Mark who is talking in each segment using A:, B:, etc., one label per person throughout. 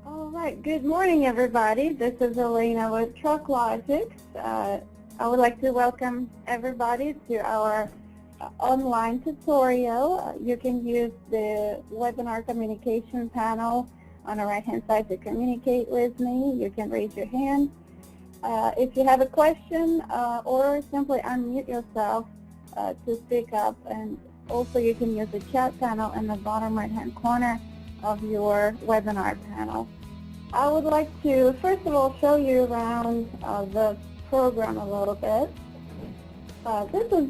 A: All right, good morning everybody. This is Elena with TruckLogics. I would like to welcome everybody to our online tutorial. You can use the webinar communication panel on the right hand side to communicate with me. You can raise your hand. If you have a question or simply unmute yourself to speak up, and also you can use the chat panel in the bottom right hand corner of your webinar panel. I would like to first of all show you around the program a little bit. This is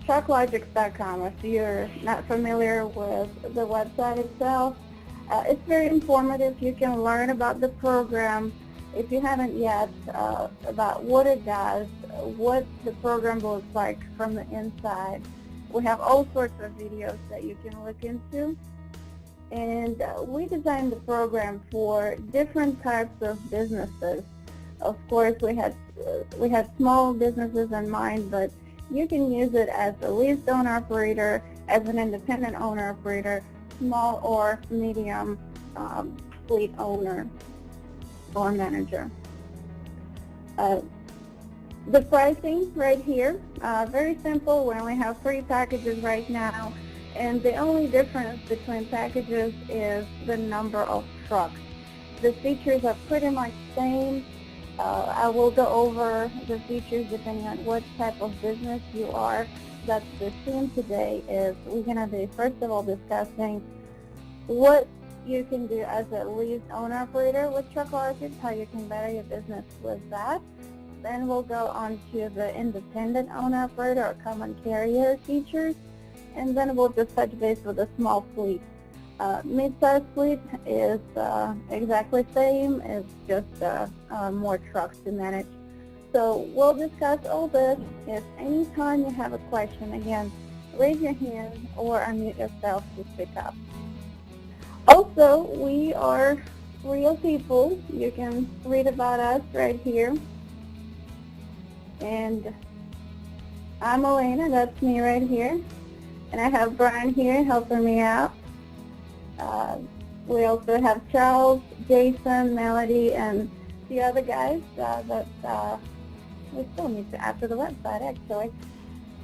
A: TruckLogics.com. If you're not familiar with the website itself, it's very informative. You can learn about the program if you haven't yet, about what it does, what the program looks like from the inside. We have all sorts of videos that you can look into. And we designed the program for different types of businesses. Of course, we had small businesses in mind, but you can use it as a leased owner operator, as an independent owner operator, small or medium fleet owner or manager. The pricing right here, very simple. We only have 3 packages right now. And the only difference between packages is the number of trucks. The features are pretty much the same. I will go over the features depending on what type of business you are. That's the theme today. Is we're going to be first of all discussing what you can do as a leased owner operator with TruckLogics, how you can better your business with that. Then we'll go on to the independent owner operator or common carrier features. And then we'll just touch base with a small fleet. Mid-sized fleet is exactly the same. It's just more trucks to manage. So we'll discuss all this. If any time you have a question, again, raise your hand or unmute yourself to speak up. Also, we are real people. You can read about us right here. And I'm Elena. That's me right here. And I have Brian here helping me out. We also have Charles, Jason, Melody, and the other guys that we still need to add to the website, actually.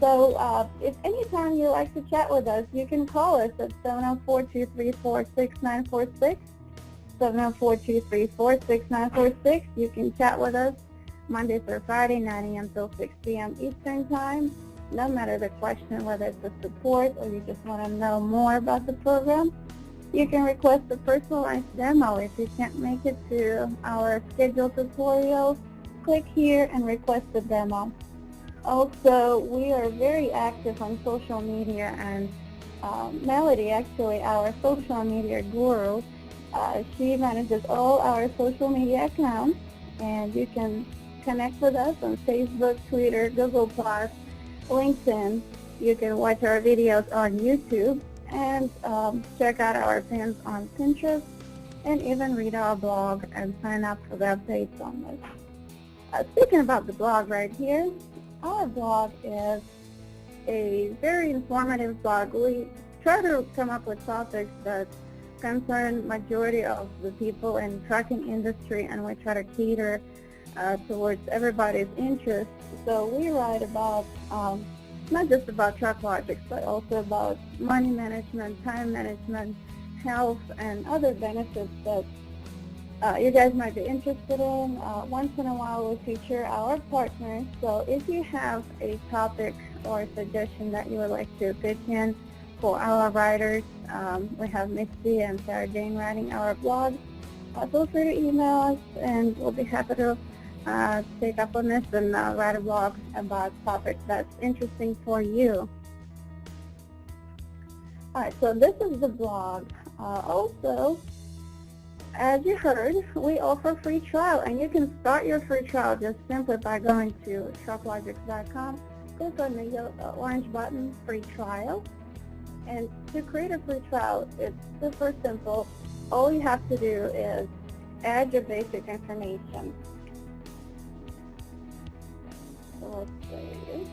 A: So if any time you like to chat with us, you can call us at 704-234-6946, 704-234-6946. You can chat with us Monday through Friday, 9 a.m. till 6 p.m. Eastern Time. No matter the question, whether it's a support or you just want to know more about the program, you can request a personalized demo. If you can't make it to our scheduled tutorials, click here and request a demo. Also, we are very active on social media, and Melody, actually our social media guru, she manages all our social media accounts, and you can connect with us on Facebook, Twitter, Google+, LinkedIn. You can watch our videos on YouTube and check out our pins on Pinterest, and even read our blog and sign up for the updates on this. Speaking about the blog right here, our blog is a very informative blog. We try to come up with topics that concern majority of the people in the trucking industry, and we try to cater towards everybody's interests. So we write about not just about TruckLogics, but also about money management, time management, health, and other benefits that you guys might be interested in. Once in a while we feature our partners. So if you have a topic or a suggestion that you would like to pitch in for our writers, we have Misty and Sarah Jane writing our blog. Feel free to email us, and we'll be happy to take up on this and write a blog about topics that's interesting for you. All right, so this is the blog. Also, as you heard, we offer free trial, and you can start your free trial just simply by going to TruckLogics.com, click on the orange button, free trial. And to create a free trial, it's super simple. All you have to do is add your basic information. So let's see.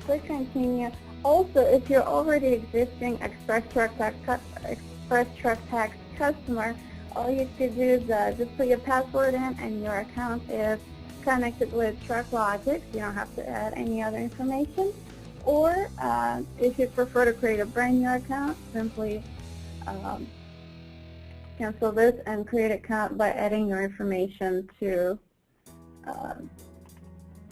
A: Click continue. Also, if you're already existing Express Truck Tax customer, All you could do is just put your password in and your account is connected with TruckLogics. You don't have to add any other information. Or if you prefer to create a brand new account, simply cancel this and create an account by adding your information to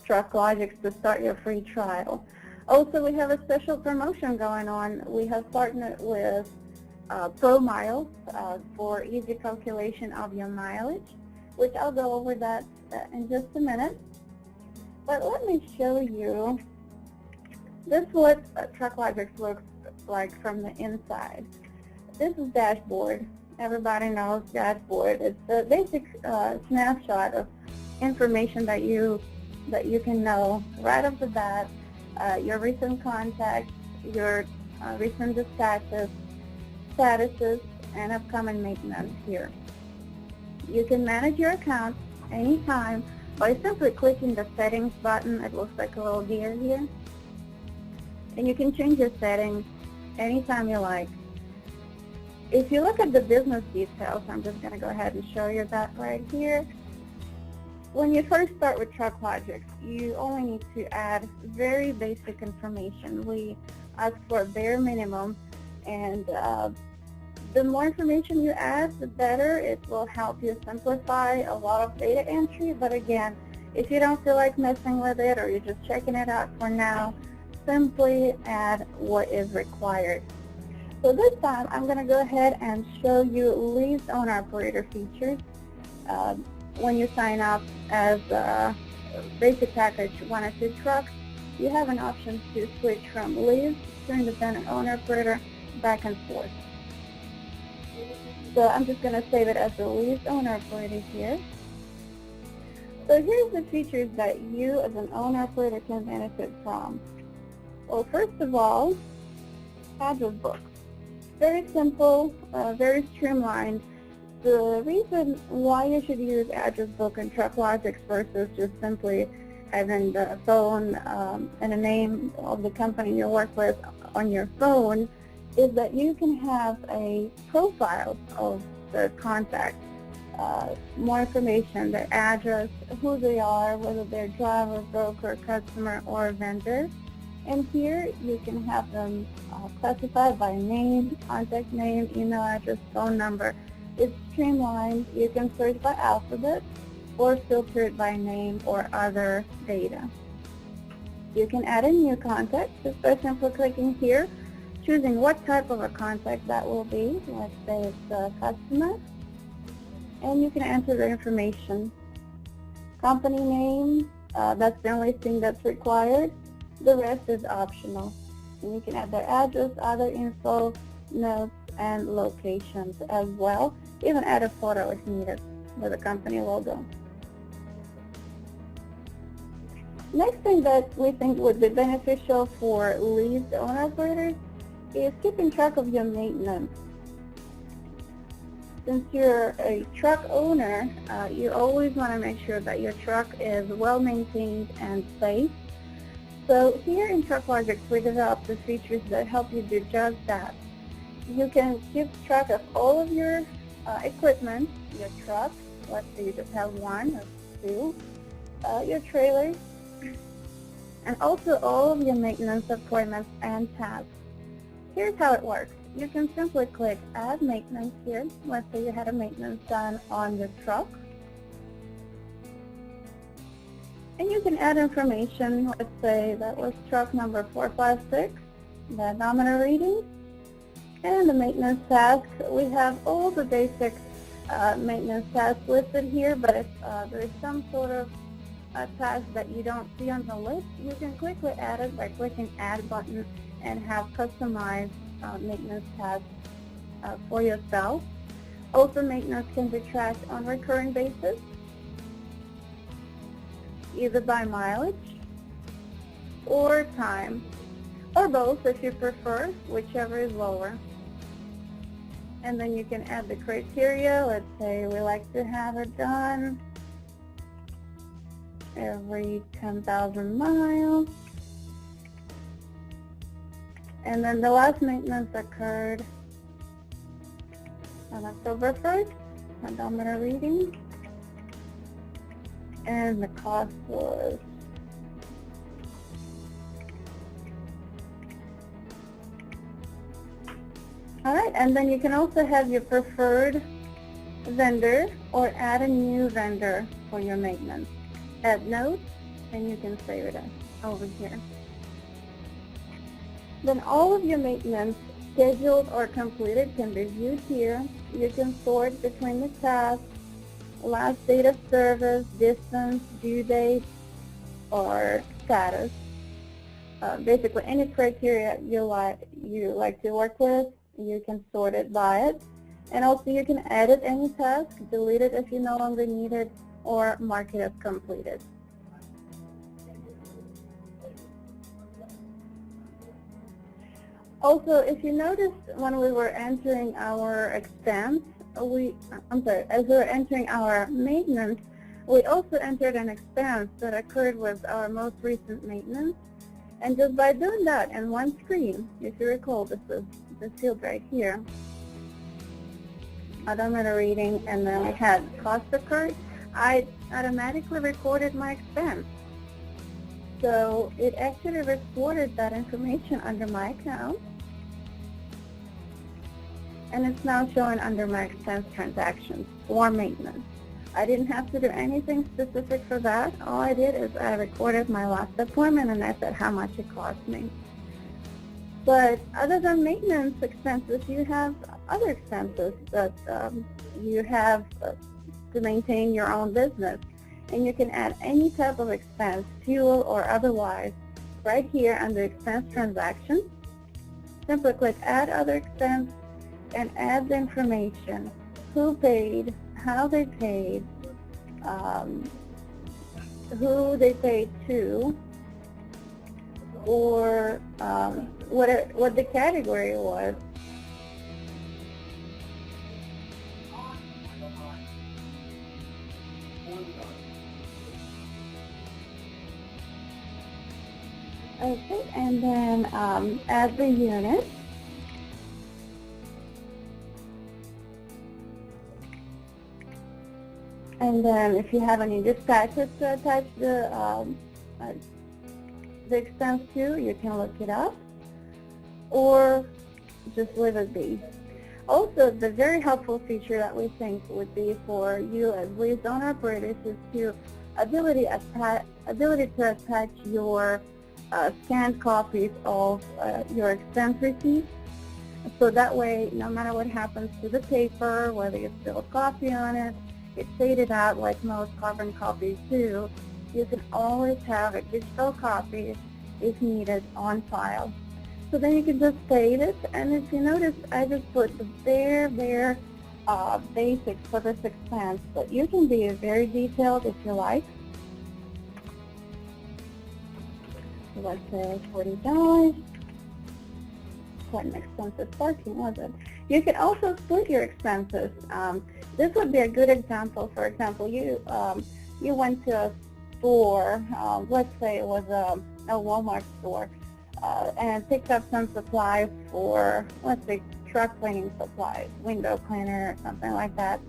A: TruckLogics to start your free trial. Also, we have a special promotion going on. We have partnered with Pro Miles for easy calculation of your mileage, which I'll go over that in just a minute. But let me show you. This is what TruckLogics looks like from the inside. This is dashboard. Everybody knows dashboard. It's a basic snapshot of information that you can know right off the bat. Your recent contacts, your recent dispatches, statuses, and upcoming maintenance here. You can manage your account anytime by simply clicking the settings button. It looks like a little gear here. And you can change your settings anytime you like. If you look at the business details, I'm just going to go ahead and show you that right here. When you first start with TruckLogics, you only need to add very basic information. We ask for a bare minimum, and the more information you add, the better. It will help you simplify a lot of data entry. But again, if you don't feel like messing with it or you're just checking it out for now, simply add what is required. So this time, I'm going to go ahead and show you lease owner-operator features. When you sign up as a basic package 1 or 2 trucks, you have an option to switch from lease to independent owner-operator back and forth. So I'm just going to save it as a lease owner-operator here. So here's the features that you as an owner-operator can benefit from. Well, first of all, address book. Very simple, very streamlined. The reason why you should use address book in TruckLogics versus just simply having the phone and a name of the company you work with on your phone is that you can have a profile of the contact, more information, their address, who they are, whether they're driver, broker, customer, or vendor. And here you can have them classified by name, contact name, email address, phone number. It's streamlined. You can search by alphabet or filter it by name or other data. You can add a new contact just by simply clicking here, choosing what type of a contact that will be. Let's say it's a customer. And you can enter the information. Company name, that's the only thing that's required. The rest is optional. And you can add their address, other info, notes, and locations as well. Even add a photo if needed with a company logo. Next thing that we think would be beneficial for leased owner-operators is keeping track of your maintenance. Since you're a truck owner, you always want to make sure that your truck is well maintained and safe. So here in TruckLogics, we developed the features that help you do just that. You can keep track of all of your equipment, your truck, let's say you just have 1 or 2, your trailers, and also all of your maintenance appointments and tasks. Here's how it works. You can simply click Add Maintenance here. Let's say you had a maintenance done on your truck. And you can add information. Let's say that was truck number 456, the odometer reading, and the maintenance task. We have all the basic maintenance tasks listed here, but if there is some sort of task that you don't see on the list, you can quickly add it by clicking Add button and have customized maintenance tasks for yourself. Also, maintenance can be tracked on a recurring basis, either by mileage or time, or both if you prefer, whichever is lower. And then you can add the criteria. Let's say we like to have it done every 10,000 miles. And then the last maintenance occurred on October 1st. odometer reading, and the cost was all right. And then you can also have your preferred vendor or add a new vendor for your maintenance. Add notes, and you can save it over here. Then all of your maintenance, scheduled or completed, can be viewed here. You can sort between the tasks, last date of service, distance, due date, or status. Basically, any criteria you like to work with, you can sort it by it. And also you can edit any task, delete it if you no longer need it, or mark it as completed. Also, if you noticed when we were entering our expense, as we were entering our maintenance, we also entered an expense that occurred with our most recent maintenance. And just by doing that in one screen, if you recall, this is the field right here, odometer reading, and then we had cost occurred, I automatically recorded my expense. So it actually recorded that information under my account, and it's now showing under my expense transactions for maintenance. I didn't have to do anything specific for that. All I did is I recorded my last appointment and I said how much it cost me. But other than maintenance expenses, you have other expenses that you have to maintain your own business. And you can add any type of expense, fuel or otherwise, right here under expense transactions. Simply click add other expense and add the information, who paid, how they paid, who they paid to, or what the category was. Okay, and then add the unit. And then if you have any dispatches to attach the expense to, you can look it up or just leave it be. Also, the very helpful feature that we think would be for you as lease owner operators is the ability to attach your scanned copies of your expense receipts. So that way, no matter what happens to the paper, whether you spill coffee on it, it's faded out like most carbon copies do, you can always have a digital copy if needed on file. So then you can just save it, and if you notice, I just put the bare basics for this expense, but you can be very detailed if you like. So let's say $40. Quite an expensive parking, was it? You can also split your expenses. This would be a good example. For example, you went to a store, let's say it was a Walmart store, and picked up some supplies for, let's say, truck cleaning supplies, window cleaner, or something like that.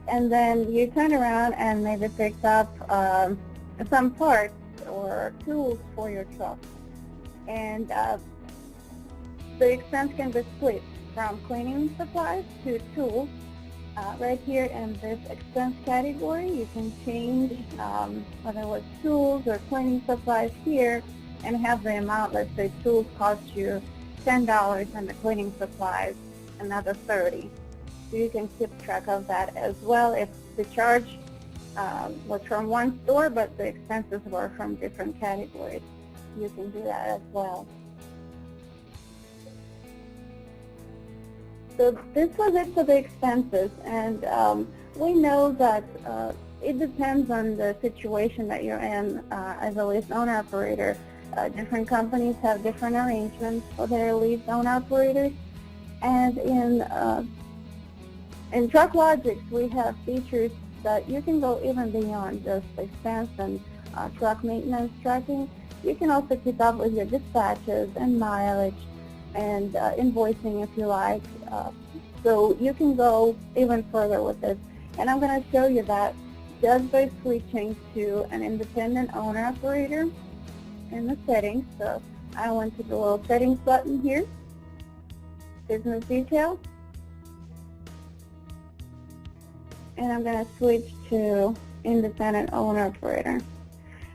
A: And then you turn around and maybe picked up some parts or tools for your truck. And the expense can be split from cleaning supplies to tools. Right here in this expense category, you can change whether it was tools or cleaning supplies here and have the amount. Let's say tools cost you $10 and the cleaning supplies another $30. So you can keep track of that as well. If the charge was from one store but the expenses were from different categories, you can do that as well. So this was it for the expenses, and we know that it depends on the situation that you're in as a lease owner operator. Different companies have different arrangements for their lease owner operators, and in TruckLogics we have features that you can go even beyond just expense and truck maintenance tracking. You can also keep up with your dispatches and mileage and invoicing if you like. So you can go even further with this. And I'm going to show you that just by switching to an independent owner operator in the settings. So I went to the little settings button here, business details, and I'm going to switch to independent owner operator.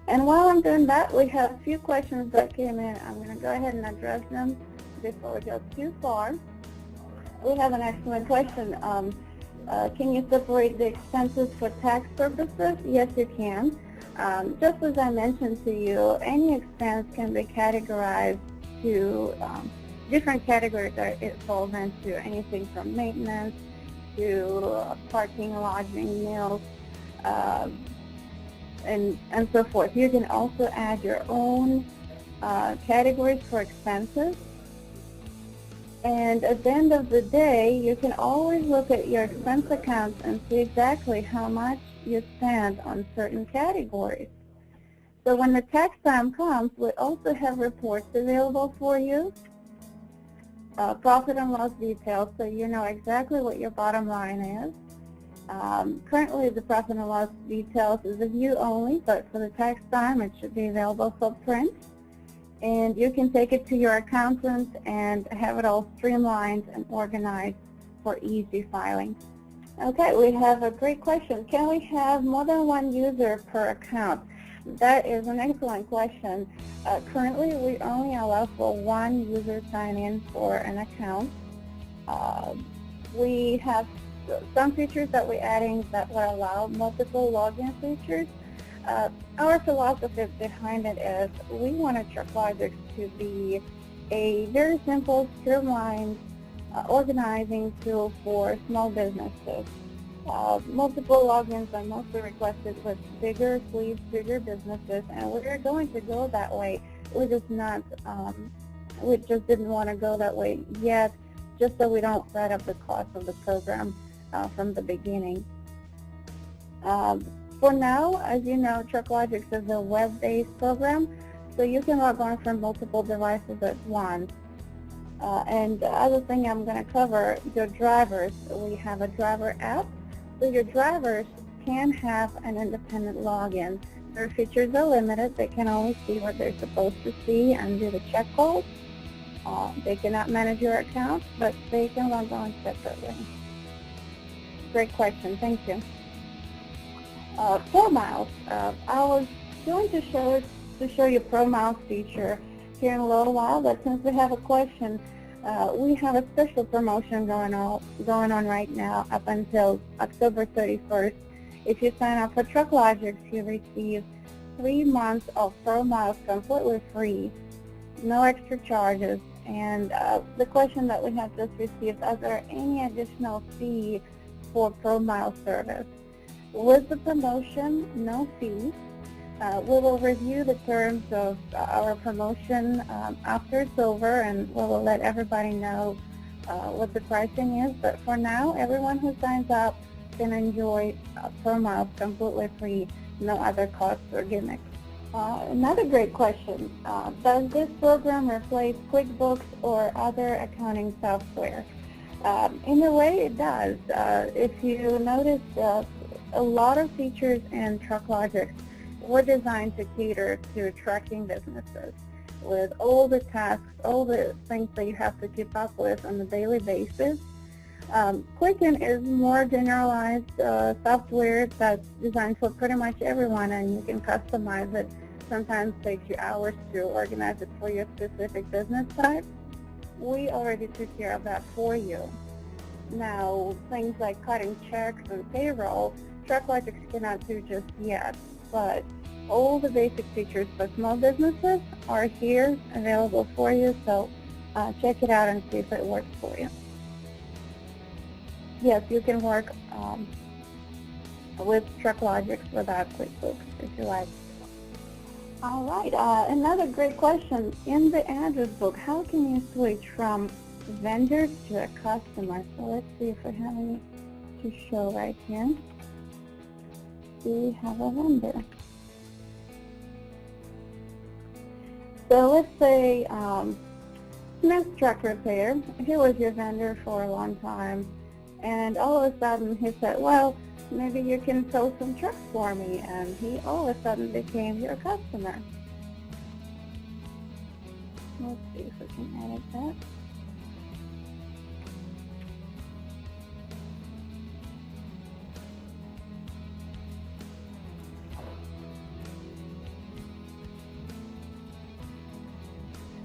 A: And while I'm doing that, we have a few questions that came in. I'm going to go ahead and address them before we go too far. We have an excellent question. Can you separate the expenses for tax purposes? Yes, you can. Just as I mentioned to you, any expense can be categorized to different categories that it falls into, anything from maintenance to parking, lodging, meals, and so forth. You can also add your own categories for expenses. And at the end of the day, you can always look at your expense accounts and see exactly how much you spend on certain categories. So when the tax time comes, we also have reports available for you, profit and loss details, so you know exactly what your bottom line is. Currently, the profit and loss details is a view only, but for the tax time, it should be available for print. And you can take it to your accountant and have it all streamlined and organized for easy filing. Okay, we have a great question. Can we have more than one user per account? That is an excellent question. Currently, we only allow for one user sign-in for an account. We have some features that we're adding that will allow multiple login features. Our philosophy behind it is we want TruckLogics to be a very simple, streamlined, organizing tool for small businesses. Multiple logins are mostly requested with bigger fleets, bigger businesses, and we're going to go that way. We just didn't want to go that way yet, just so we don't set up the cost of the program from the beginning. For now, as you know, TruckLogics is a web-based program, so you can log on from multiple devices at once. And the other thing I'm going to cover, your drivers. We have a driver app, so your drivers can have an independent login. Their features are limited. They can only see what they're supposed to see and do the check calls. They cannot manage your account, but they can log on separately. Great question. Thank you. Pro Miles. I was going to show you Pro Miles feature here in a little while, but since we have a question, we have a special promotion going on right now up until October 31st. If you sign up for TruckLogics, you receive 3 months of Pro Miles completely free, no extra charges. And the question that we have just received, is there any additional fee for Pro Miles service? With the promotion, no fee. We will review the terms of our promotion after it's over, and we will let everybody know what the pricing is. But for now, everyone who signs up can enjoy Pro Miles completely free, no other costs or gimmicks. Another great question. Does this program replace QuickBooks or other accounting software? In a way, it does. If you notice, a lot of features in TruckLogics were designed to cater to trucking businesses with all the tasks, all the things that you have to keep up with on a daily basis. Quicken is more generalized software that's designed for pretty much everyone, and you can customize it. Sometimes it takes you hours to organize it for your specific business type. We already took care of that for you. Now, things like cutting checks and payroll, TruckLogics cannot do just yet, but all the basic features for small businesses are here, available for you, so check it out and see if it works for you. Yes, you can work with TruckLogics without QuickBooks if you like. All right, another great question. In the address book, how can you switch from vendor to a customer? So let's see if we have any to show right here. We have a vendor. So let's say Smith Truck Repair. He was your vendor for a long time, and all of a sudden he said, well, Maybe you can tow some trucks for me, and he all of a sudden became your customer. Let's see if we can edit that.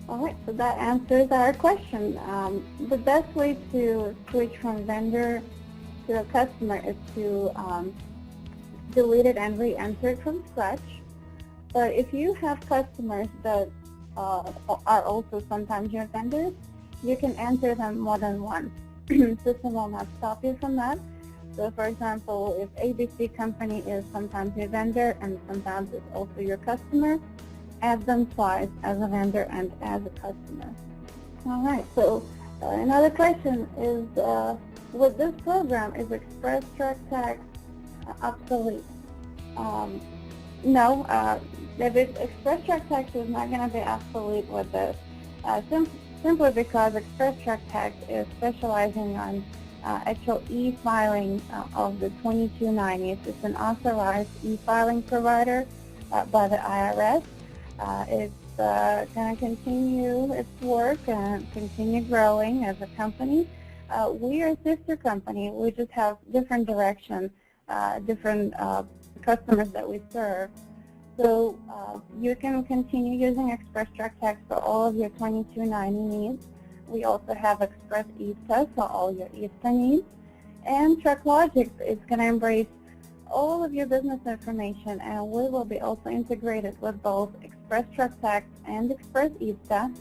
A: All right, so that answers our question. The best way to switch from vendor to a customer is to delete it and re-enter it from scratch. But if you have customers that are also sometimes your vendors, you can enter them more than once. System will not stop you from that. So for example, if ABC company is sometimes your vendor and sometimes it's also your customer, add them twice as a vendor and as a customer. All right, so another question is, with this program, is Express Truck Tax obsolete? No, Express Truck Tax is not going to be obsolete with this, simply because Express Truck Tax is specializing on actual e-filing of the 2290s. It's an authorized e-filing provider by the IRS. It's going to continue its work and continue growing as a company. We are a sister company. We just have different directions, different customers that we serve. So you can continue using Express Truck Tax for all of your 2290 needs. We also have Express ESTA for all your ESTA needs. And TruckLogics is going to embrace all of your business information, and we will be also integrated with both Express Truck Tax and Express ESTA,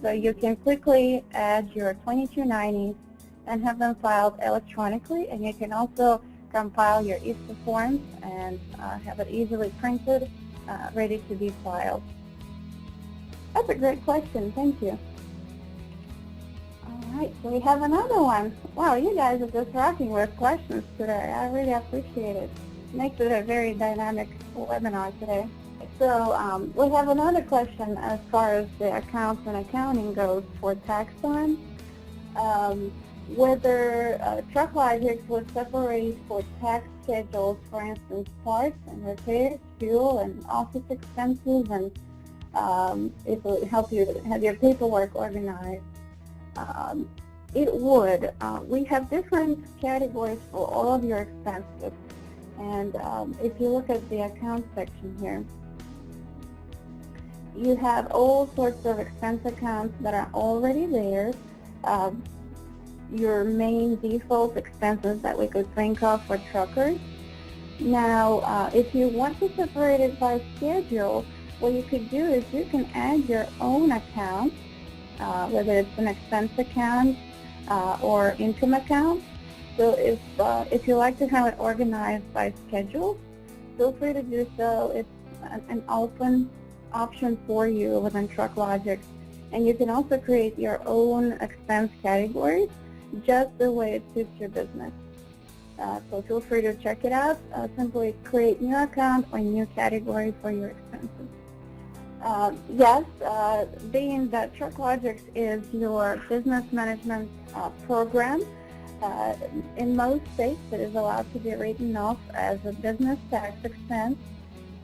A: so you can quickly add your 2290s and have them filed electronically, and you can also compile your ESTA forms and have it easily printed, ready to be filed. That's a great question. Thank you. All right, so we have another one. Wow, you guys are just rocking with questions today. I really appreciate it. Makes it a very dynamic webinar today. So we have another question as far as the accounts and accounting goes for tax time. Whether TruckLogics would separate for tax schedules, for instance, parts and repairs, fuel and office expenses, and it will help you have your paperwork organized. It would. We have different categories for all of your expenses. And if you look at the account section here, you have all sorts of expense accounts that are already there. Your main default expenses that we could think of for truckers. Now, if you want to separate it by schedule, what you could do is you can add your own account, whether it's an expense account or income account. So if you like to have it organized by schedule, feel free to do so. It's an open option for you within TruckLogics. And you can also create your own expense categories just the way it suits your business. So feel free to check it out. Simply create new account or new category for your expenses. Yes, being that TruckLogics is your business management program, in most states it is allowed to be written off as a business tax expense.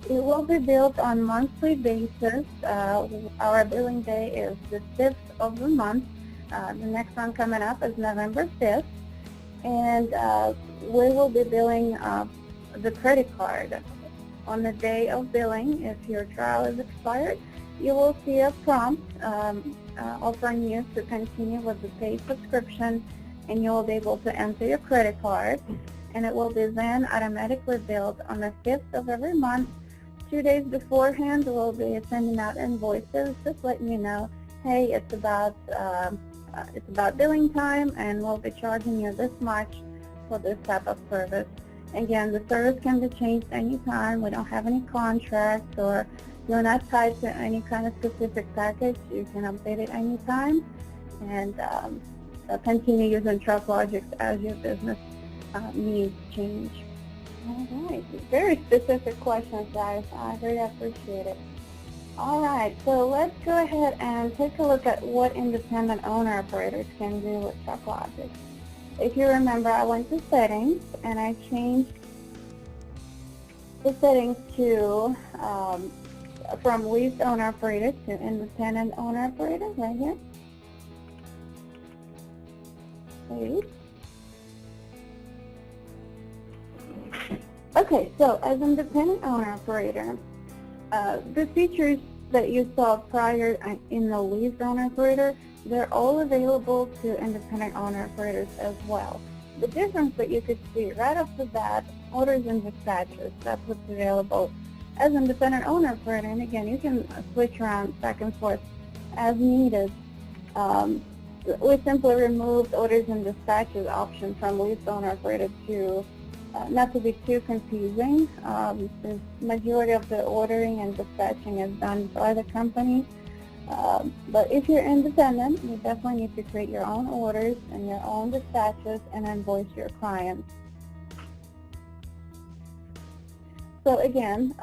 A: It will be billed on monthly basis. Our billing day is the 5th of the month. The next one coming up is November 5th. And we will be billing the credit card. On the day of billing, if your trial is expired, you will see a prompt offering you to continue with the paid subscription, and you will be able to enter your credit card, and it will be then automatically billed on the 5th of every month. 2 days beforehand, we'll be sending out invoices, just letting you know, hey, it's about billing time, and we'll be charging you this much for this type of service. Again, the service can be changed anytime. We don't have any contracts, or you're not tied to any kind of specific package. You can update it anytime and continue using TruckLogics as your business needs change. All right, very specific questions, guys. I really appreciate it. All right, so let's go ahead and take a look at what independent owner-operators can do with TruckLogics. If you remember, I went to settings and I changed the settings to from leased owner operator to independent owner operator right here. Save. Okay, so as independent owner operator, the features that you saw prior in the leased owner operator, they're all available to independent owner operators as well. The difference that you could see right off the bat, orders and dispatches, that's what's available as independent owner operator. And again, you can switch around back and forth as needed. We simply removed orders and dispatches option from leased owner operator to not to be too confusing. The majority of the ordering and dispatching is done by the company. But if you're independent, you definitely need to create your own orders and your own dispatches and invoice your clients. So again,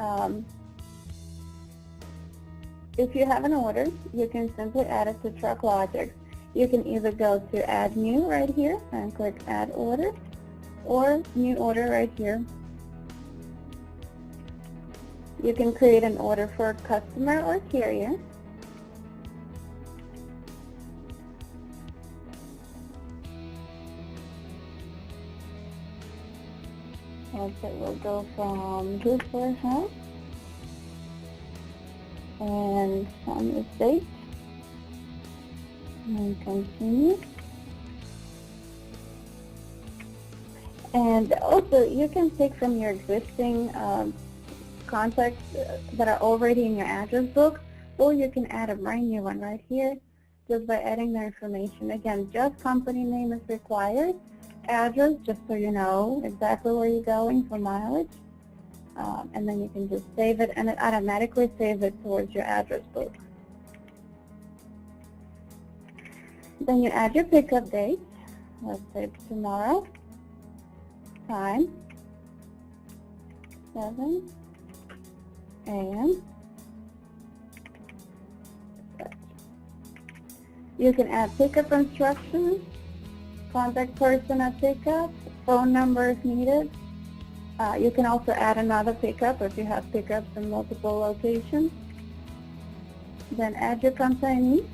A: if you have an order, you can simply add it to TruckLogics. You can either go to Add New right here and click Add Order, or New Order right here. You can create an order for a customer or carrier. And it will go from this warehouse and on the date and continue. And also you can take from your existing contacts that are already in your address book, or you can add a brand new one right here just by adding their information. Again, just company name is required, address just so you know exactly where you're going for mileage, and then you can just save it, and it automatically saves it towards your address book. Then you add your pickup date. Let's say tomorrow, time 7 a.m. You can add pickup instructions, contact person at pickup, phone number if needed. You can also add another pickup if you have pickups in multiple locations. Then add your consignee.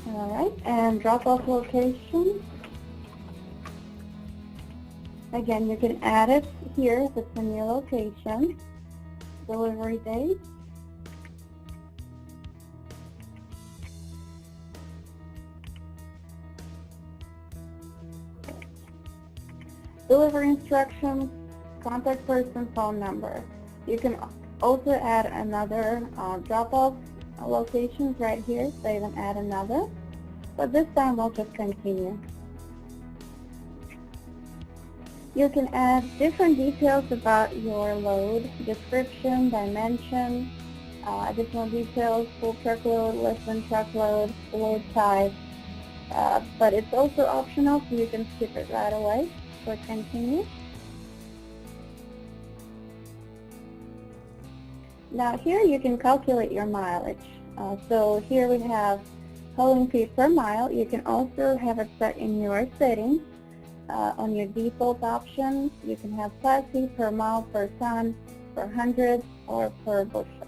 A: All right, and drop-off location. Again, you can add it here if it's in your location. Delivery date. Delivery instructions, contact person, phone number. You can also add another drop-off locations right here, so you can add another. But this time we'll just continue. You can add different details about your load, description, dimension, additional details, full truckload, less than truckload, load type. But it's also optional, so you can skip it right away. Click continue. Now here you can calculate your mileage. So here we have hauling fee per mile. You can also have it set in your settings. On your default option, you can have flat fee per mile, per ton, per hundred, or per bushel.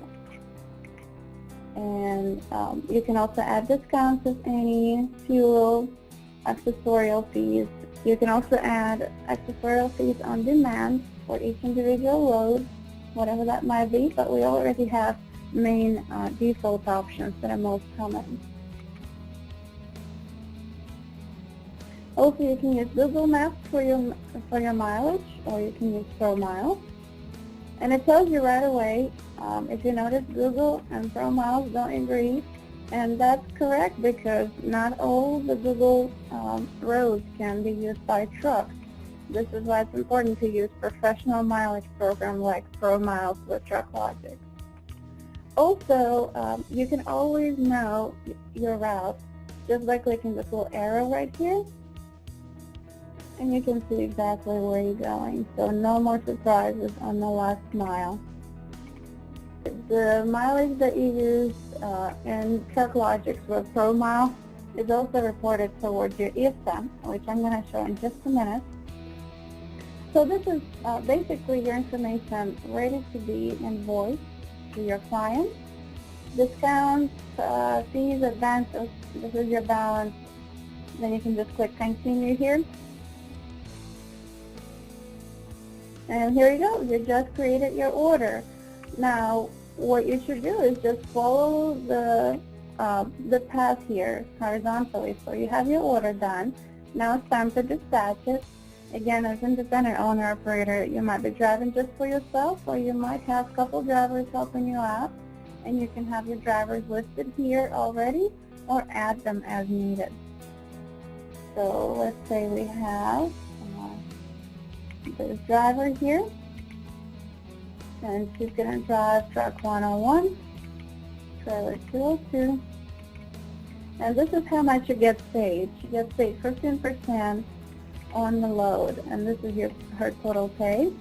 A: And you can also add discounts if any, fuel, accessorial fees. You can also add accessorial fees on demand for each individual load, whatever that might be, but we already have main default options that are most common. Also, you can use Google Maps for your mileage, or you can use ProMiles. And it tells you right away, if you notice, Google and ProMiles don't agree, and that's correct because not all the Google roads can be used by trucks. This is why it's important to use professional mileage program like ProMiles with TruckLogics. Also, you can always know your route just by clicking this little arrow right here, and you can see exactly where you're going. So no more surprises on the last mile. The mileage that you use in TruckLogics with ProMile is also reported towards your IFTA, which I'm going to show in just a minute. So this is basically your information ready to be invoiced to your client. Discounts, fees, advances, this is your balance. Then you can just click continue here. And here you go, you just created your order. Now, what you should do is just follow the path here horizontally. So you have your order done. Now it's time to dispatch it. Again, as independent owner operator, you might be driving just for yourself, or you might have a couple drivers helping you out, and you can have your drivers listed here already or add them as needed. So let's say we have this driver here, and she's going to drive truck 101, trailer 202, and this is how much you get paid. She gets paid 15% on the load, and this is her total pay.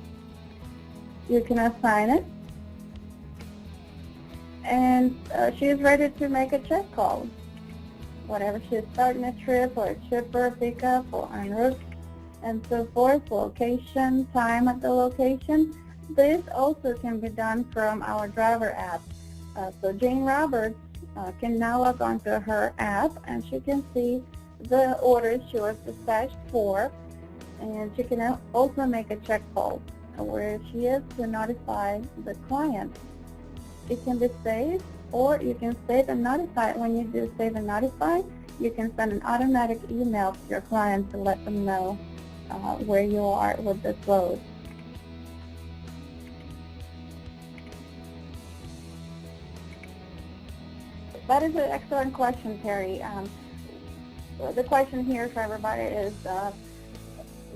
A: You can assign it, and she is ready to make a check call. Whatever she's starting a trip or a shipper, pickup, or en route, and so forth, location, time at the location. This also can be done from our driver app. So Jane Roberts can now log on to her app, and she can see the orders she was dispatched for, and she can also make a check call where she is to notify the client. It can be saved, or you can save and notify. When you do save and notify, you can send an automatic email to your client to let them know where you are with this load. That is an excellent question, Terry. The question here for everybody is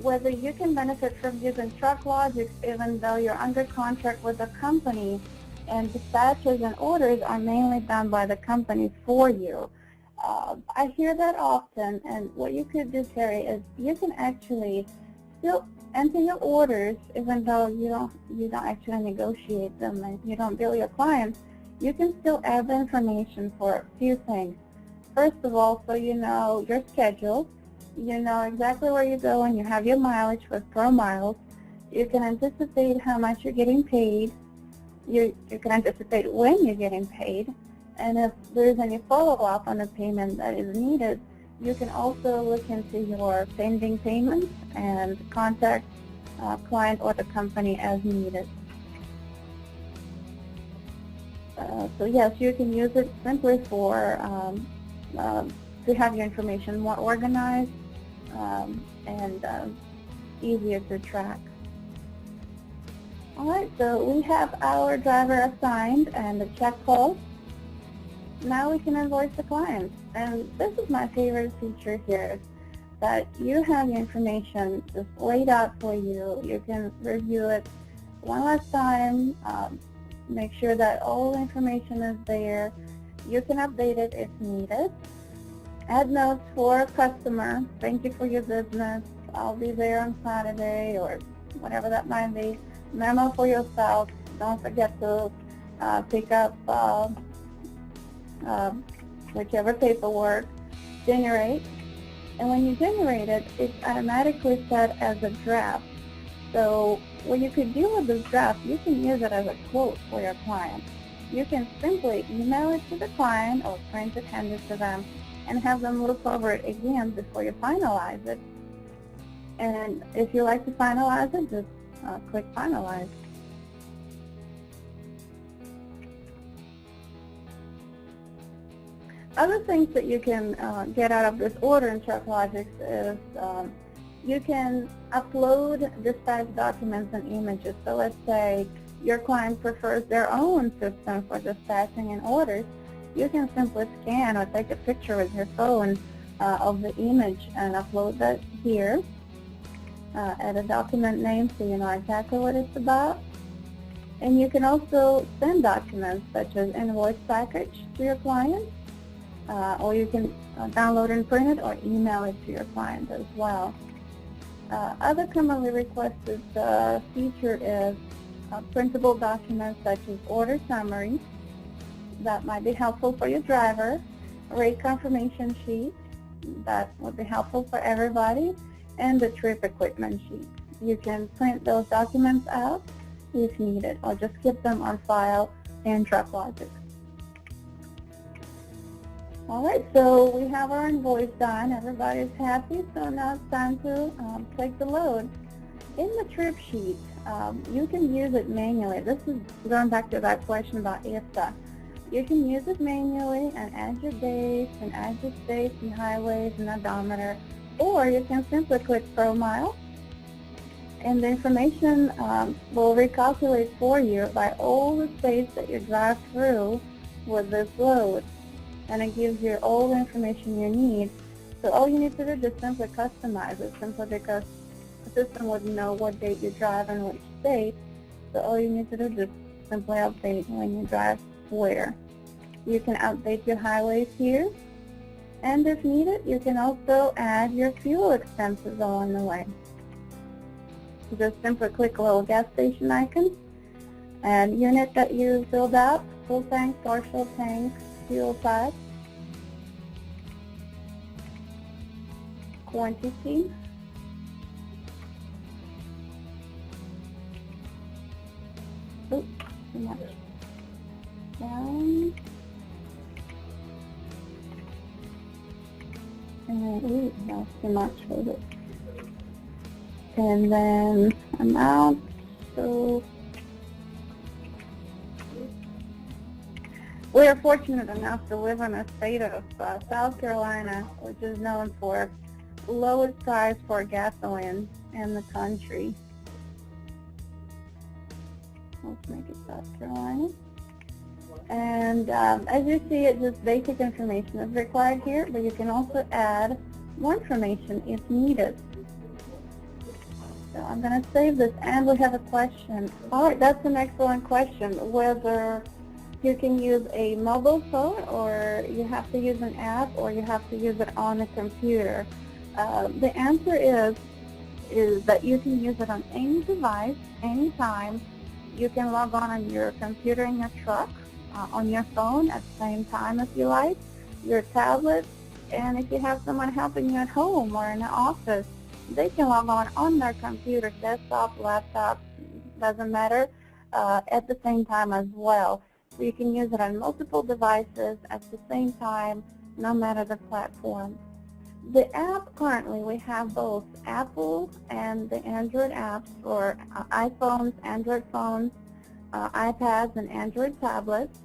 A: whether you can benefit from using TruckLogics even though you're under contract with a company and dispatches and orders are mainly done by the company for you. I hear that often, and what you could do, Terry, is you can actually still enter your orders even though you don't actually negotiate them and you don't bill your clients. You can still add the information for a few things. First of all, so you know your schedule, you know exactly where you're going, you have your mileage with ProMiles, you can anticipate how much you're getting paid, you can anticipate when you're getting paid, and if there's any follow-up on the payment that is needed, you can also look into your pending payments and contact client or the company as needed. So yes, you can use it simply for to have your information more organized and easier to track. All right, so we have our driver assigned and the check call. Now we can invoice the client. And this is my favorite feature here, that you have your information just laid out for you. You can review it one last time, make sure that all the information is there. You can update it if needed. Add notes for a customer. Thank you for your business. I'll be there on Saturday, or whatever that might be. Memo for yourself. Don't forget to pick up whichever paperwork. Generate. And when you generate it, it's automatically set as a draft. So what you could do with this draft, you can use it as a quote for your client. You can simply email it to the client or print it, hand it to them, and have them look over it again before you finalize it. And if you like to finalize it, just click finalize. Other things that you can get out of this order in TruckLogics is you can upload dispatch documents and images. So let's say your client prefers their own system for dispatching and orders. You can simply scan or take a picture with your phone of the image and upload that here. Add a document name so you know exactly what it's about. And you can also send documents such as invoice package to your client, or you can download and print it or email it to your client as well. Other commonly requested feature is printable documents such as order summary that might be helpful for your driver, rate confirmation sheet that would be helpful for everybody, and the trip equipment sheet. You can print those documents out if needed, or just keep them on file in TruckLogics. All right, so we have our invoice done. Everybody's happy, so now it's time to take the load. In the trip sheet, you can use it manually. This is going back to that question about IFTA. You can use it manually and add your dates and add your states and highways and odometer, or you can simply click Pro Mile, and the information will recalculate for you by all the states that you drive through with this load. And it gives you all the information you need. So all you need to do is just simply customize it, simply because the system would know what date you drive in which state. So all you need to do is just simply update when you drive where. You can update your highways here. And if needed, you can also add your fuel expenses along the way. Just simply click a little gas station icon and unit that you filled out, full tank, partial tank, fuel type, quantity, oops, too much, down, and that's too much for this, and then amount, so we are fortunate enough to live in a state of South Carolina, which is known for lowest price for gasoline in the country. Let's make it South Carolina. And as you see, it's just basic information is required here, but you can also add more information if needed. So I'm going to save this, and we have a question. All right, that's an excellent question, whether you can use a mobile phone, or you have to use an app, or you have to use it on a computer. The answer is that you can use it on any device, anytime. You can log on your computer in your truck, on your phone at the same time if you like, your tablet, and if you have someone helping you at home or in the office, they can log on their computer, desktop, laptop, doesn't matter, at the same time as well. So you can use it on multiple devices at the same time, no matter the platform. The app, currently we have both Apple and the Android apps for iPhones, Android phones, iPads, and Android tablets.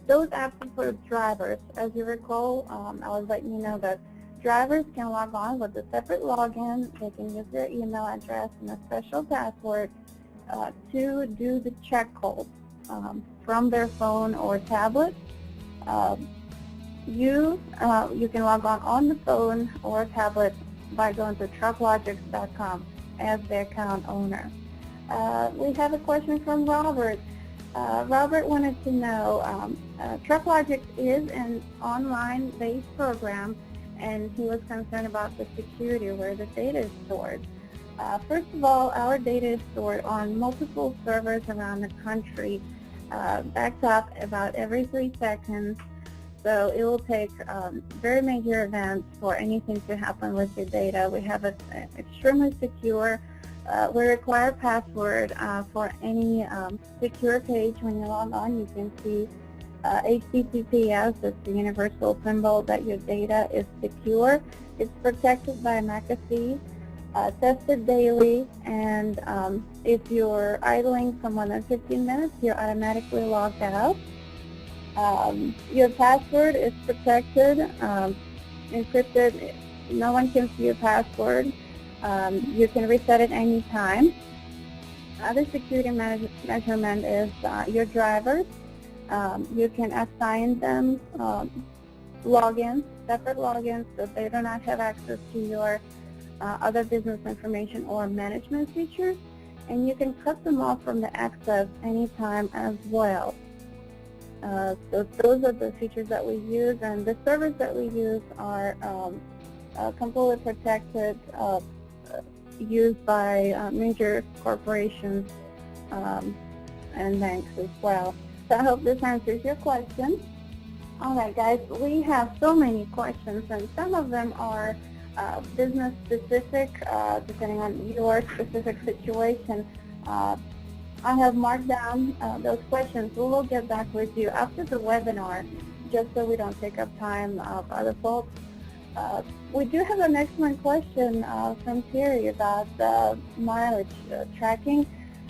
A: Those apps are for drivers. As you recall, I was letting you know that drivers can log on with a separate login. They can use their email address and a special password to do the check code from their phone or tablet. You can log on the phone or tablet by going to TruckLogics.com as the account owner. We have a question from Robert. Robert wanted to know, TruckLogics is an online-based program, and he was concerned about the security where the data is stored. First of all, our data is stored on multiple servers around the country, backed up about every 3 seconds. So it will take very major events for anything to happen with your data. We have it extremely secure. We require a password for any secure page. When you log on, you can see HTTPS, that's the universal symbol that your data is secure. It's protected by McAfee, tested daily, and if you're idling for more than 15 minutes, you're automatically logged out. Your password is protected, encrypted. No one can see your password. You can reset it any time. Other security measurement is your drivers. You can assign them logins, separate logins, so they do not have access to your other business information or management features. And you can cut them off from the access anytime as well. So those are the features that we use, and the servers that we use are completely protected, used by major corporations and banks as well. So I hope this answers your question. All right, guys, we have so many questions, and some of them are business specific, depending on your specific situation. I have marked down those questions. We will get back with you after the webinar, just so we don't take up time of other folks. We do have an excellent question from Terry about mileage tracking,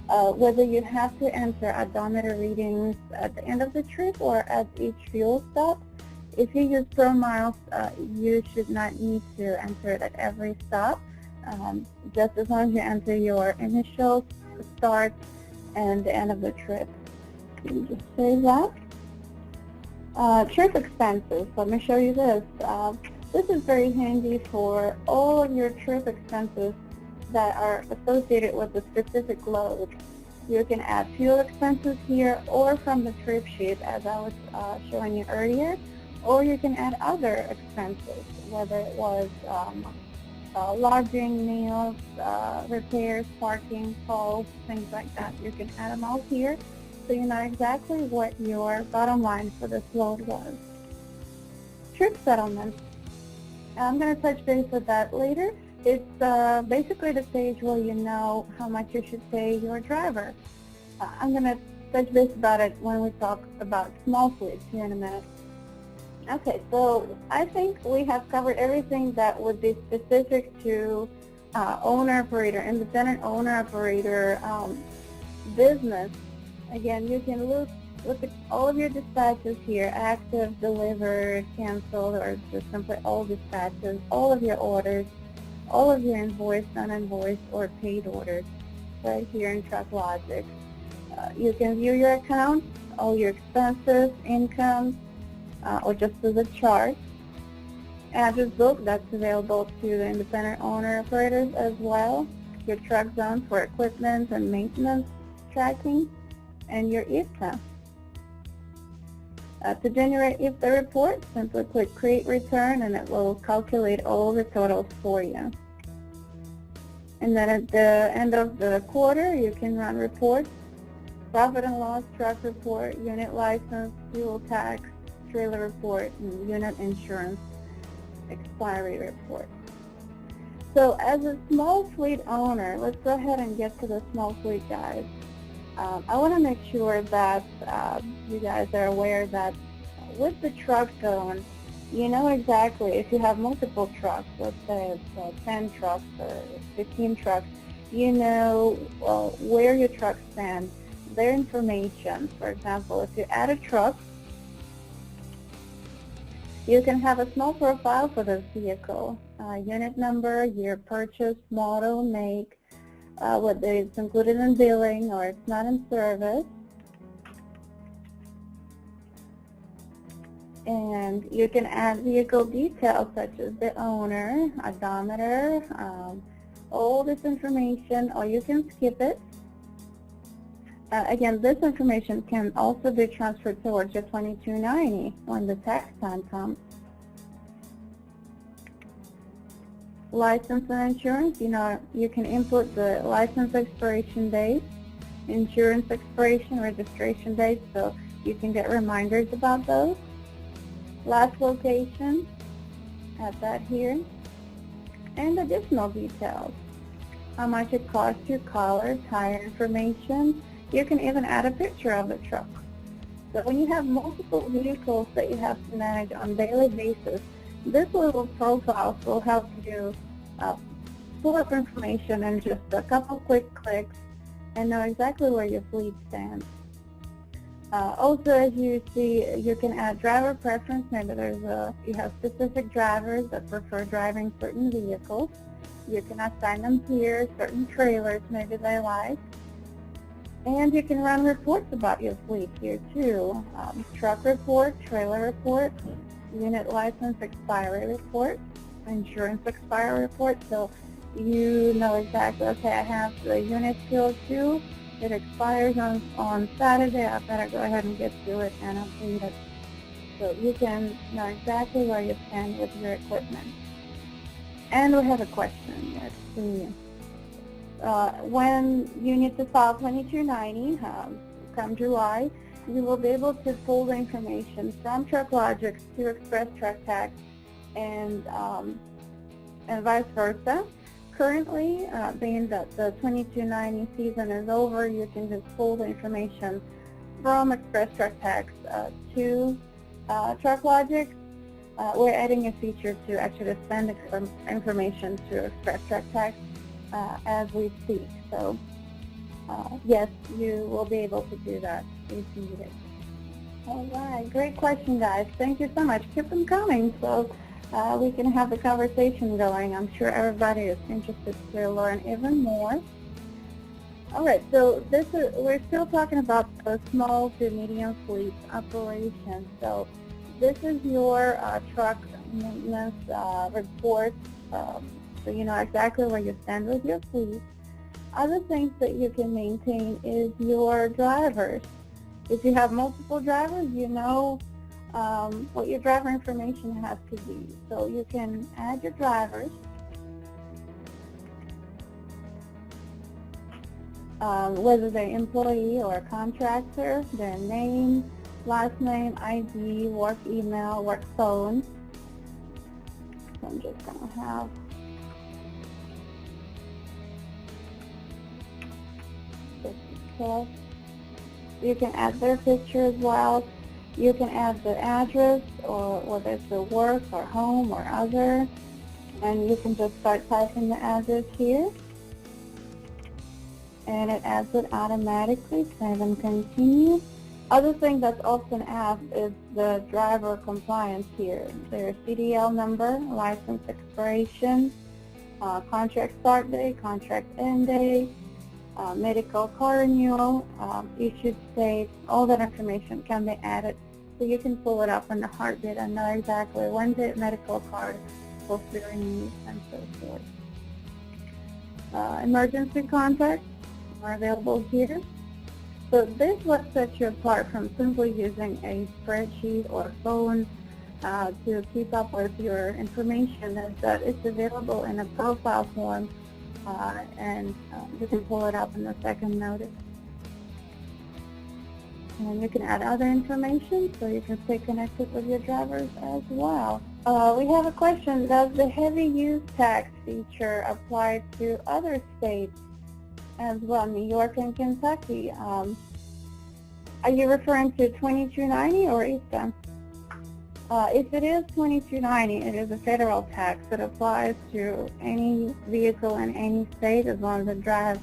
A: whether you have to enter odometer readings at the end of the trip or at each fuel stop. If you use Pro Miles, you should not need to enter it at every stop, just as long as you enter your initial start and the end of the trip. Let me just save that. Trip expenses. Let me show you this. This is very handy for all of your trip expenses that are associated with a specific load. You can add fuel expenses here or from the trip sheet, as I was showing you earlier, or you can add other expenses, whether it was lodging, meals, repairs, parking, tolls, things like that. You can add them all here, so you know exactly what your bottom line for this load was. Trip settlements. I'm going to touch base with that later. It's basically the stage where you know how much you should pay your driver. I'm going to touch base about it when we talk about small fleets here in a minute. Okay, so I think we have covered everything that would be specific to owner-operator, independent owner-operator business. Again, you can look at all of your dispatches here, active, delivered, canceled, or just simply all dispatches, all of your orders, all of your invoiced, uninvoiced, or paid orders right here in TruckLogics. You can view your account, all your expenses, income, or just as a chart. Address book, that's available to the independent owner operators as well. Your truck zone for equipment and maintenance tracking, and your IFTA. To generate IFTA report, simply click Create Return, and it will calculate all the totals for you. And then at the end of the quarter, you can run reports: profit and loss, truck report, unit license, fuel tax, trailer report, and unit insurance expiry report. So as a small fleet owner, let's go ahead and get to the small fleet guys. I want to make sure that you guys are aware that with the truck zone, you know exactly if you have multiple trucks, let's say it's 10 trucks or 15 trucks, you know where your trucks stand, their information. For example, if you add a truck, you can have a small profile for this vehicle, unit number, year purchase, model, make, whether it's included in billing or it's not in service. And you can add vehicle details such as the owner, odometer, all this information, or you can skip it. Again, this information can also be transferred towards your 2290 when the tax time comes. License and insurance, you know, you can input the license expiration date, insurance expiration, registration date, so you can get reminders about those. Last location, add that here. And additional details, how much it costs you, color, tire information. You can even add a picture of the truck. So when you have multiple vehicles that you have to manage on a daily basis, this little profile will help you pull up information in just a couple quick clicks and know exactly where your fleet stands. Also, as you see, you can add driver preference. Maybe you have specific drivers that prefer driving certain vehicles. You can assign them here, certain trailers maybe they like. And you can run reports about your fleet here too. Truck report, trailer report, unit license expiry report, insurance expiry report. So you know exactly, okay, I have the unit fuel 2. It expires on Saturday. I better go ahead and get to it and update it. So you can know exactly where you stand with your equipment. And we have a question. Let's see. When you need to file 2290, come July, you will be able to pull the information from TruckLogics to Express Truck Tax and vice versa. Currently, being that the 2290 season is over, you can just pull the information from Express Truck Tax to TruckLogics. We're adding a feature to actually send information to Express Truck Tax as we speak. So yes, you will be able to do that if needed. All right, great question, guys. Thank you so much. Keep them coming so we can have the conversation going. I'm sure everybody is interested to learn even more. All right, so we're still talking about the small to medium fleet operation. So this is your truck maintenance report, so you know exactly where you stand with your fleet. Other things that you can maintain is your drivers. If you have multiple drivers, you know what your driver information has to be. So you can add your drivers, whether they're employee or contractor, their name, last name, ID, work email, work phone. So I'm just going to have this test. You can add their picture as well. You can add the address, or whether it's the work or home or other, and you can just start typing the address here, and it adds it automatically. Save and continue. Other thing that's often asked is the driver compliance here. Their CDL number, license expiration, contract start date, contract end date, medical car renewal, issued state, all that information can be added. So you can pull it up in the heartbeat and know exactly when the medical card will be renewed and so forth. Emergency contacts are available here. So this is what sets you apart from simply using a spreadsheet or phone to keep up with your information, is that it's available in a profile form, and you can pull it up in the second notice. And you can add other information so you can stay connected with your drivers as well. We have a question. Does the heavy use tax feature apply to other states as well, New York and Kentucky? Are you referring to 2290 or ESTA? If it is 2290, it is a federal tax that applies to any vehicle in any state as long as it drives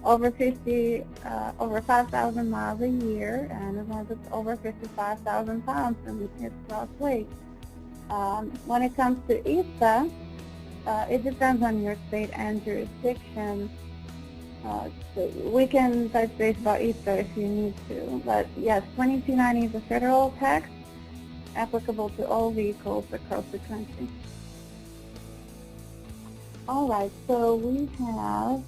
A: over 5,000 miles a year, and as long as it's over 55,000 pounds in its gross weight. When it comes to ESTA, it depends on your state and jurisdiction. So we can touch base about ESTA if you need to, but yes, 2290 is a federal tax applicable to all vehicles across the country. All right, so we have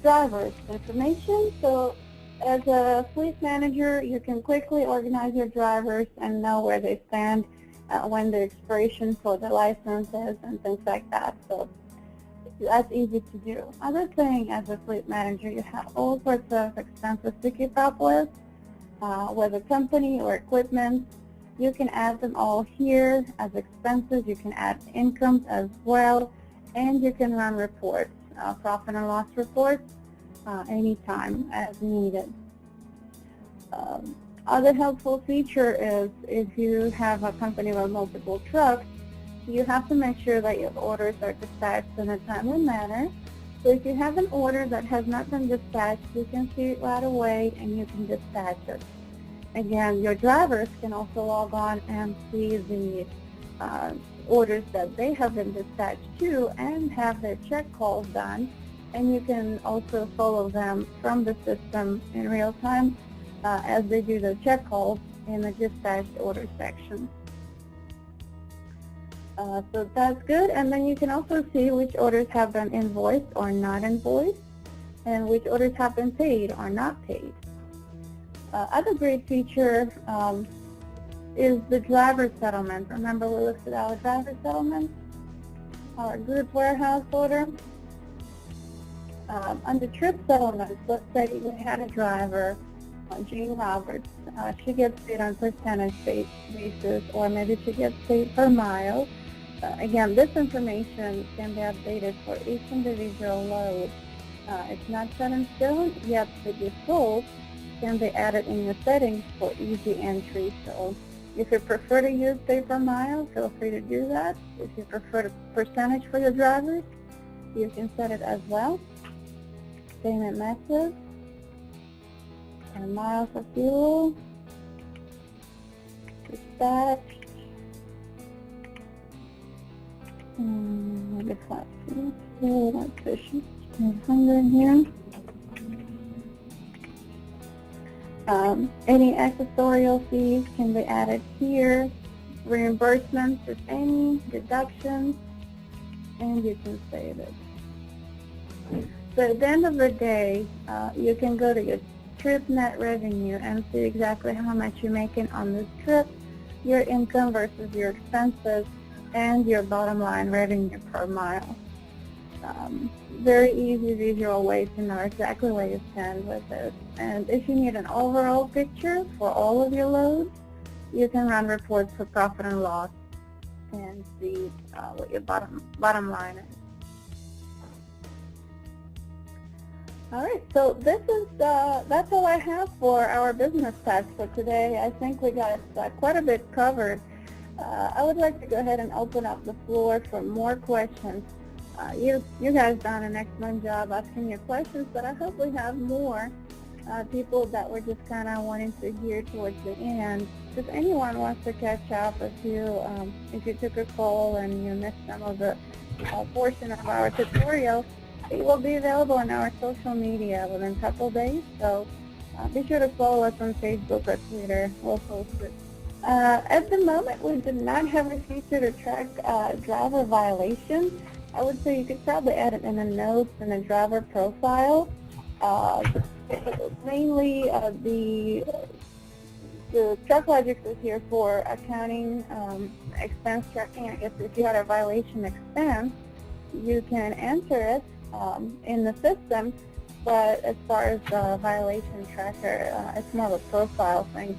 A: drivers information. So as a fleet manager, you can quickly organize your drivers and know where they stand when the expiration for the licenses and things like that. So that's easy to do. Other thing, as a fleet manager, you have all sorts of expenses to keep up with, whether company or equipment. You can add them all here as expenses. You can add incomes as well, and you can run reports, profit and loss reports, anytime as needed. Other helpful feature is if you have a company with multiple trucks, you have to make sure that your orders are dispatched in a timely manner. So if you have an order that has not been dispatched, you can see it right away and you can dispatch it. Again, your drivers can also log on and see the orders that they have been dispatched to and have their check calls done. And you can also follow them from the system in real time as they do the check calls in the dispatched order section. So that's good. And then you can also see which orders have been invoiced or not invoiced, and which orders have been paid or not paid. Other great feature is the driver settlement. Remember, we looked at our driver settlement, our goods warehouse order. On the trip settlements, let's say we had a driver, Jane Roberts. She gets paid on percentage basis, or maybe she gets paid per mile. Again, this information can be updated for each individual load. It's not set in stone, yet the default can be added in your settings for easy entry. So if you prefer to use pay per mile, feel free to do that. If you prefer the percentage for your drivers, you can set it as well. Payment method, and miles of fuel, dispatch, maybe flat fee, not efficient, 100 here. Any accessorial fees can be added here, reimbursements if any, deductions, and you can save it. So at the end of the day, you can go to your trip net revenue and see exactly how much you're making on this trip, your income versus your expenses, and your bottom line revenue per mile. Very easy visual way to know exactly where you stand with it. And if you need an overall picture for all of your loads, you can run reports for profit and loss and see what your bottom line is. All right, so this is that's all I have for our business task for today. I think we got quite a bit covered. I would like to go ahead and open up the floor for more questions. You guys done an excellent job asking your questions, but I hope we have more people that were just kind of wanting to hear towards the end. If anyone wants to catch up, if you took a call and you missed some of the portion of our tutorial, it will be available on our social media within a couple of days. So be sure to follow us on Facebook or Twitter. We'll post it. At the moment, we do not have a feature to track driver violations. I would say you could probably add it in the notes in the driver profile. Mainly, the TruckLogics is here for accounting, expense tracking. I guess if you had a violation expense, you can enter it in the system. But as far as the violation tracker, it's more of a profile thing,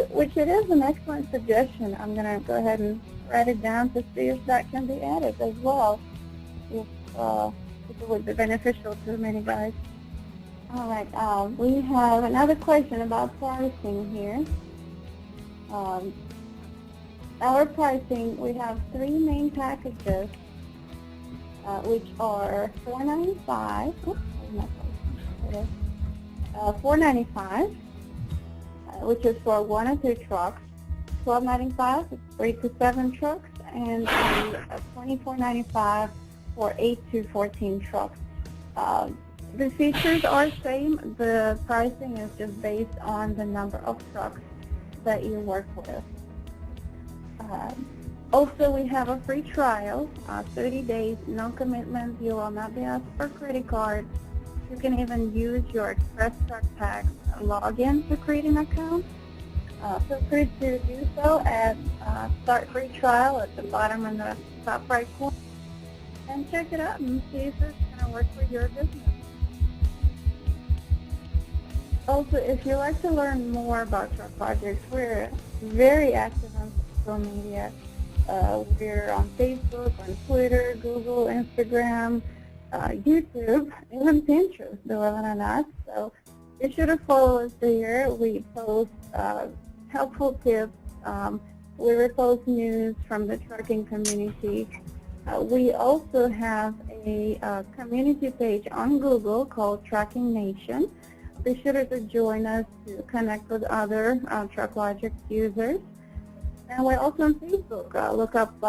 A: which it is an excellent suggestion. I'm going to go ahead and write it down to see if that can be added as well, if it would be beneficial to many guys. All right, we have another question about pricing here. Our pricing, we have 3 main packages, which are $4.95. $4.95, which is for 1 or 2 trucks. $12.95 is 3 to 7 trucks, and $24.95 for 8 to 14 trucks. The features are same. The pricing is just based on the number of trucks that you work with. Also, we have a free trial, 30 days, no commitment. You will not be asked for a credit card. You can even use your Express Truck Pack login to create an account. Feel free to do so at Start Free Trial at the bottom in the top right corner, and check it out and see if it's going to work for your business. Also, if you'd like to learn more about TruckLogics, we're very active on social media. We're on Facebook, on Twitter, Google, Instagram, YouTube, even Pinterest, believe it or not. So be sure to follow us there. We post helpful tips. We repost news from the trucking community. We also have a community page on Google called Trucking Nation. Be sure to join us to connect with other TruckLogics users. And we're also on Facebook. Look up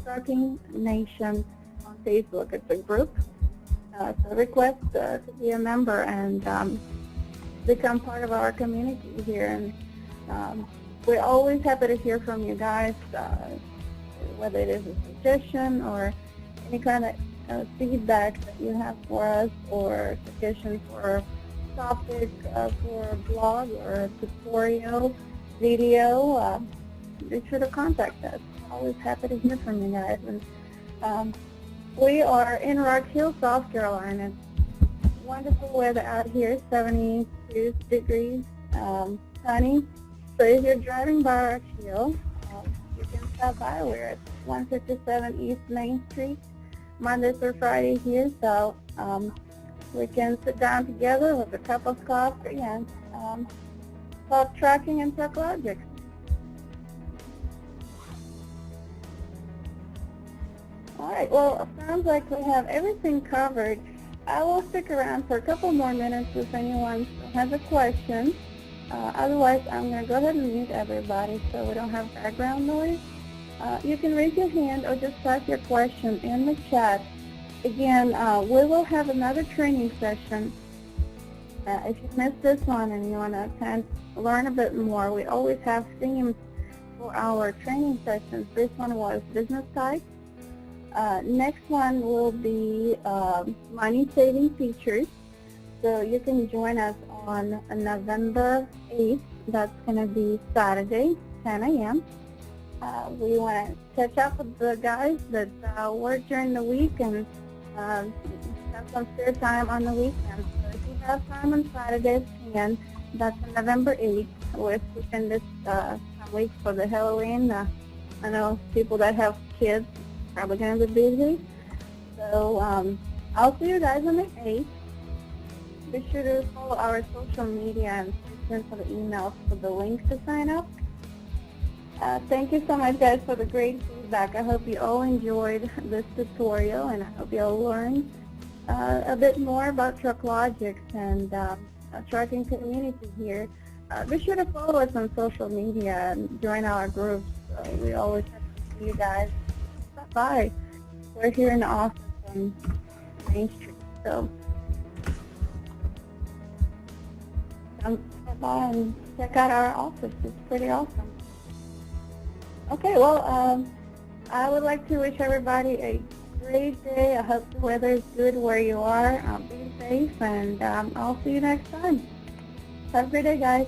A: Trucking Nation on Facebook. It's a group. So request to be a member and become part of our community here. And we're always happy to hear from you guys, whether it is a suggestion or any kind of feedback that you have for us, or suggestions for a topic for a blog or a tutorial video. Be sure to contact us. Always happy to hear from you guys. And we are in Rock Hill, South Carolina. wonderful weather out here, 72 degrees, sunny. So if you're driving by our hill, you can stop by. We're at 157 East Main Street, Monday through Friday here. So we can sit down together with a cup of coffee and talk trucking and TruckLogics. All right, well, it sounds like we have everything covered. I will stick around for a couple more minutes if anyone has a question. Otherwise, I'm going to go ahead and mute everybody so we don't have background noise. You can raise your hand or just type your question in the chat. Again, we will have another training session. If you missed this one and you want to learn a bit more, we always have themes for our training sessions. This one was business type. Next one will be money-saving features. So you can join us on November 8th. That's going to be Saturday, 10 a.m. We want to catch up with the guys that work during the week and have some spare time on the weekend. So if you have time on Saturday, can. That's November 8th. We're switching this week for the Halloween. I know people that have kids probably going to be busy. So I'll see you guys on the 8th. Be sure to follow our social media and send for the emails for the links to sign up. Thank you so much, guys, for the great feedback. I hope you all enjoyed this tutorial, and I hope you all learned a bit more about TruckLogics and a trucking community here. Be sure to follow us on social media and join our groups. We always have to see you guys. Stop by. We're here in the office on Main Street, so come by and check out our office. It's pretty awesome. Okay, well, I would like to wish everybody a great day. I hope the weather is good where you are. Be safe, and I'll see you next time. Have a great day, guys.